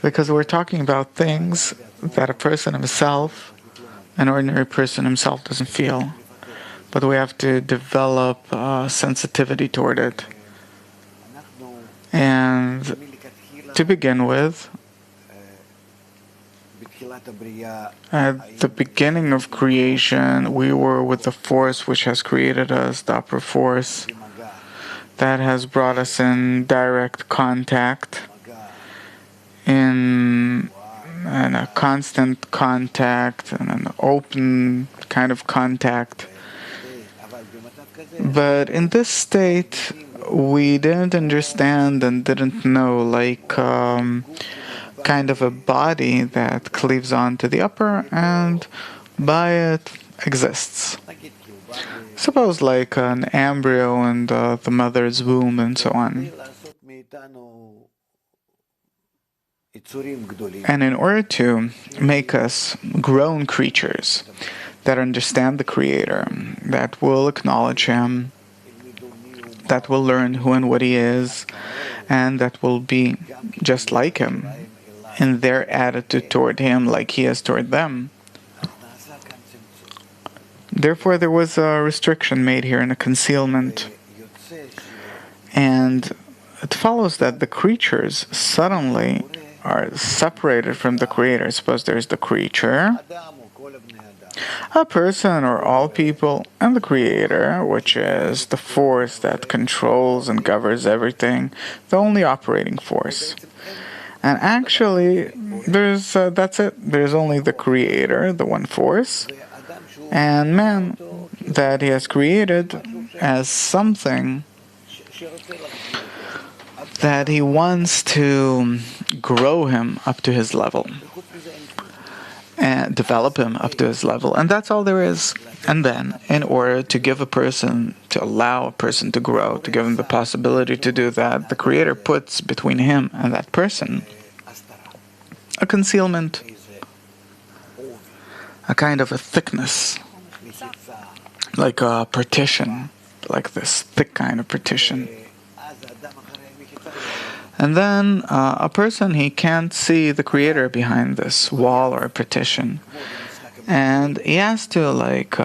Because we're talking about things that a person himself, an ordinary person himself, doesn't feel. But we have to develop sensitivity toward it. And to begin with, at the beginning of creation, we were with the force which has created us, the upper force, that has brought us in direct contact, in a constant contact, and an open kind of contact. But in this state, we didn't understand and didn't know, like kind of a body that cleaves onto the upper and by it exists. Suppose like an embryo and the mother's womb and so on. And in order to make us grown creatures that understand the Creator, that will acknowledge Him, that will learn who and what He is, and that will be just like Him in their attitude toward Him like He is toward them. Therefore, there was a restriction made here and a concealment. And it follows that the creatures suddenly are separated from the Creator. Suppose there's the creature, a person or all people, and the Creator, which is the force that controls and governs everything, the only operating force. And actually, that's it. There's only the Creator, the one force, and man that He has created as something that He wants to grow him up to His level and develop him up to His level. And that's all there is. And then, in order to give a person, to allow a person to grow, to give him the possibility to do that, the Creator puts between him and that person a concealment, a kind of a thickness, like a partition, like this thick kind of partition. And then a person, he can't see the Creator behind this wall or partition. And he has to, like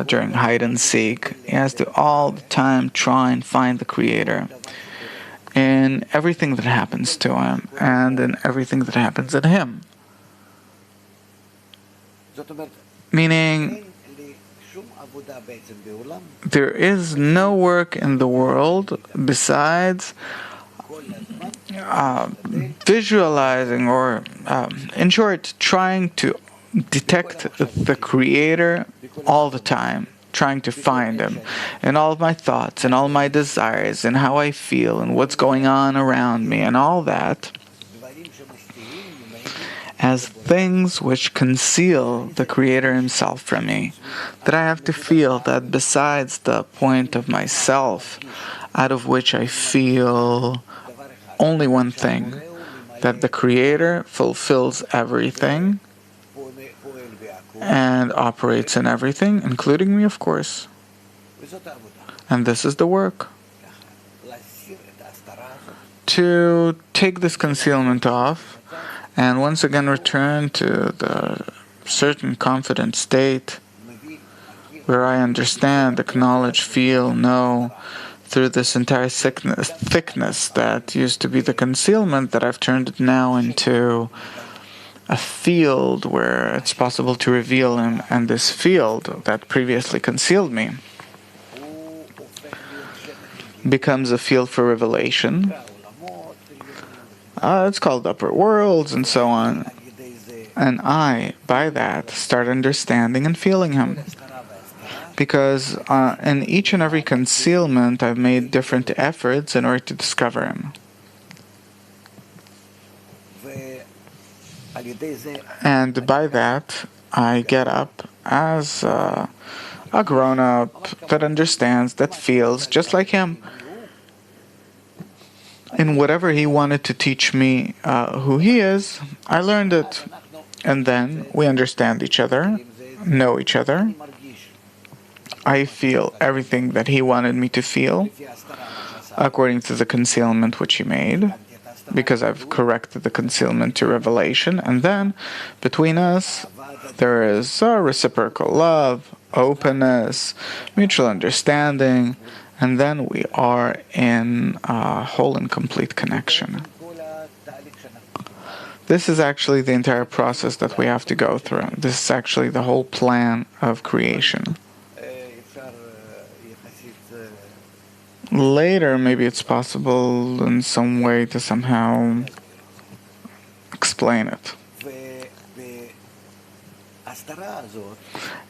during hide and seek, he has to all the time try and find the Creator in everything that happens to him and in everything that happens in him. Meaning, there is no work in the world besides visualizing or, in short, trying to detect the Creator all the time, trying to find Him in all of my thoughts and all my desires and how I feel and what's going on around me and all that, as things which conceal the Creator Himself from me, that I have to feel that besides the point of myself, out of which I feel only one thing, that the Creator fulfills everything and operates in everything, including me, of course. And this is the work. To take this concealment off and once again return to the certain confident state where I understand, acknowledge, feel, know, through this entire thickness that used to be the concealment, that I've turned it now into a field where it's possible to reveal Him, and this field that previously concealed me becomes a field for revelation. It's called upper worlds and so on. And I, by that, start understanding and feeling Him. Because in each and every concealment, I've made different efforts in order to discover Him. And by that, I get up as a grown-up that understands, that feels just like Him. In whatever He wanted to teach me who He is, I learned it. And then we understand each other, know each other. I feel everything that He wanted me to feel, according to the concealment which He made. because I've corrected the concealment to revelation, and then between us there is reciprocal love, openness, mutual understanding, and then we are in a whole and complete connection. This is actually the entire process that we have to go through. This is actually the whole plan of creation. Later, maybe it's possible in some way to somehow explain it.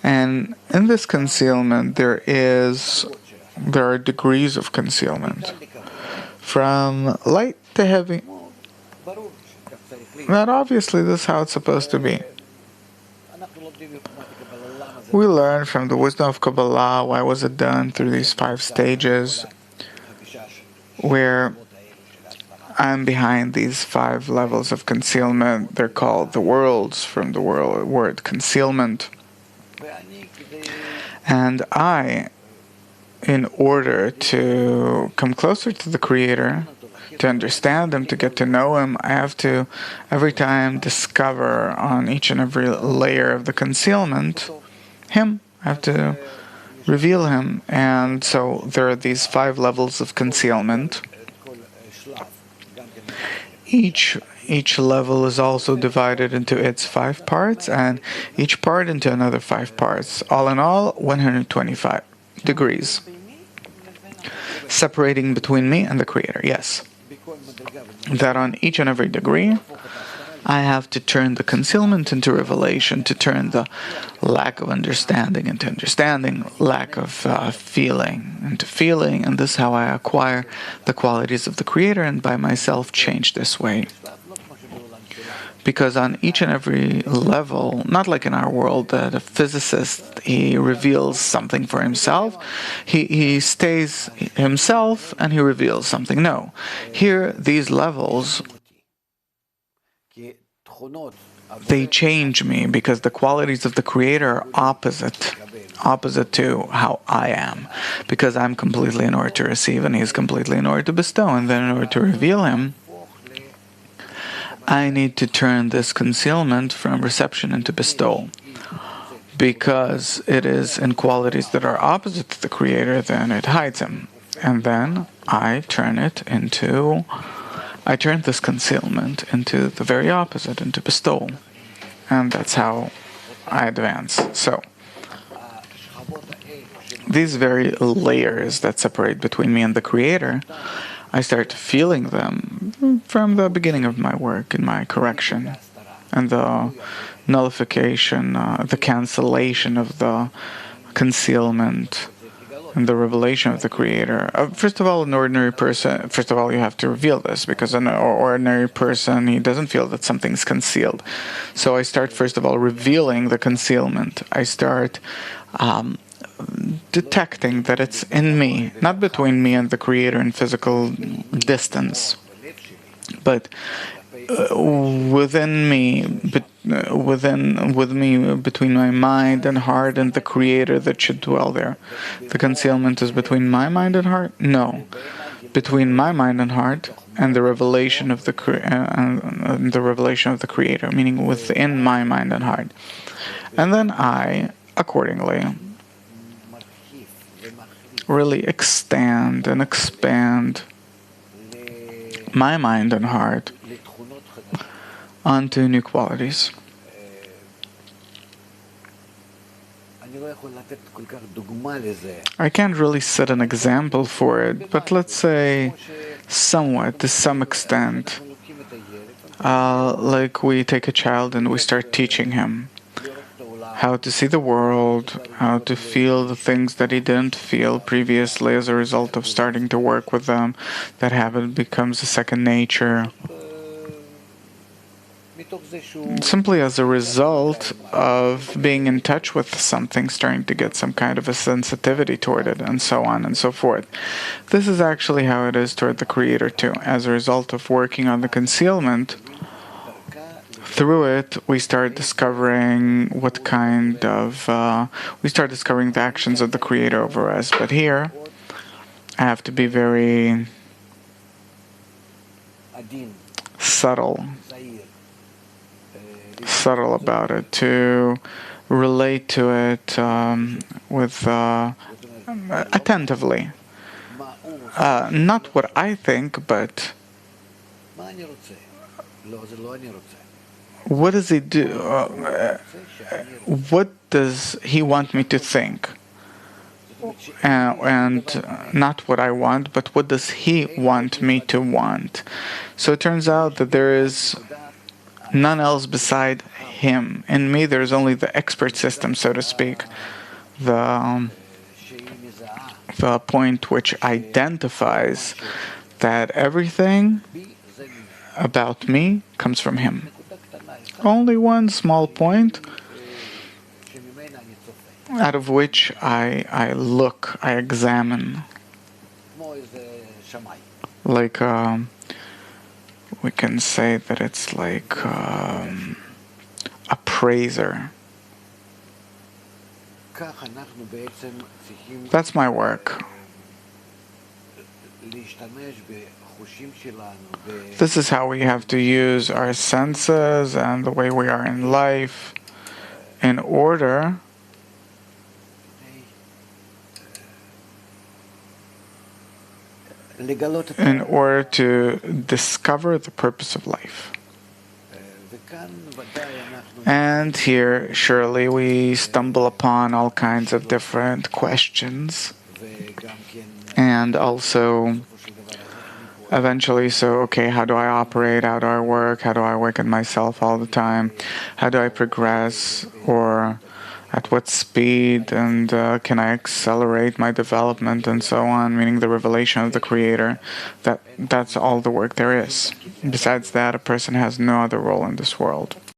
And in this concealment, there are degrees of concealment, from light to heavy. That obviously this is how it's supposed to be. We learn from the wisdom of Kabbalah why was it done through these 5 stages, where I'm behind these 5 levels of concealment. They're called the worlds, from the word concealment. And I, in order to come closer to the Creator, to understand Him, to get to know Him, I have to every time discover on each and every layer of the concealment Him. I have to reveal Him. And so there are these 5 levels of concealment. Each level is also divided into its 5 parts, and each part into another 5 parts. All in all, 125 degrees. Separating between me and the Creator, yes. That on each and every degree, I have to turn the concealment into revelation, to turn the lack of understanding into understanding, lack of feeling into feeling, and this is how I acquire the qualities of the Creator and by myself change this way. Because on each and every level, not like in our world that a physicist, he reveals something for himself, he stays himself and he reveals something. No. Here, these levels, they change me because the qualities of the Creator are opposite to how I am. Because I'm completely in order to receive and He's completely in order to bestow. And then in order to reveal Him, I need to turn this concealment from reception into bestowal. Because it is in qualities that are opposite to the Creator, then it hides Him. And then I turn this concealment into the very opposite, into bestowal. And that's how I advance. So, these very layers that separate between me and the Creator, I start feeling them from the beginning of my work, in my correction, and the nullification, the cancellation of the concealment, and the revelation of the Creator. First of all, an ordinary person, first of all, you have to reveal this, because an ordinary person, he doesn't feel that something's concealed. So I start, first of all, revealing the concealment. I start detecting that it's in me, not between me and the Creator in physical distance, but within me, between my mind and heart and the Creator that should dwell there. The concealment is between my mind and heart? No. Between my mind and heart and the revelation of the Creator, meaning within my mind and heart. And then I, accordingly, really extend and expand my mind and heart onto new qualities. I can't really set an example for it, but let's say somewhat, to some extent, like we take a child and we start teaching him how to see the world, how to feel the things that he didn't feel previously as a result of starting to work with them. That habit becomes a second nature. Simply as a result of being in touch with something, starting to get some kind of a sensitivity toward it, and so on and so forth. This is actually how it is toward the Creator too. As a result of working on the concealment, through it, we start discovering we start discovering the actions of the Creator over us. But here, I have to be very subtle about it, to relate to it with attentively. Not what I think, but what does he do? What does he want me to think? And not what I want, but what does he want me to want? So it turns out that there is none else beside him. In me, there's only the expert system, so to speak, the point which identifies that everything about me comes from him. Only one small point out of which I look, I examine. Like, we can say that it's like a praiser. That's my work. This is how we have to use our senses and the way we are in life in order to discover the purpose of life. And here, surely, we stumble upon all kinds of different questions. And also, eventually, okay, how do I operate? How do I work? How do I awaken myself all the time? How do I progress? Or at what speed? And can I accelerate my development and so on? Meaning the revelation of the Creator. That's all the work there is. Besides that, a person has no other role in this world.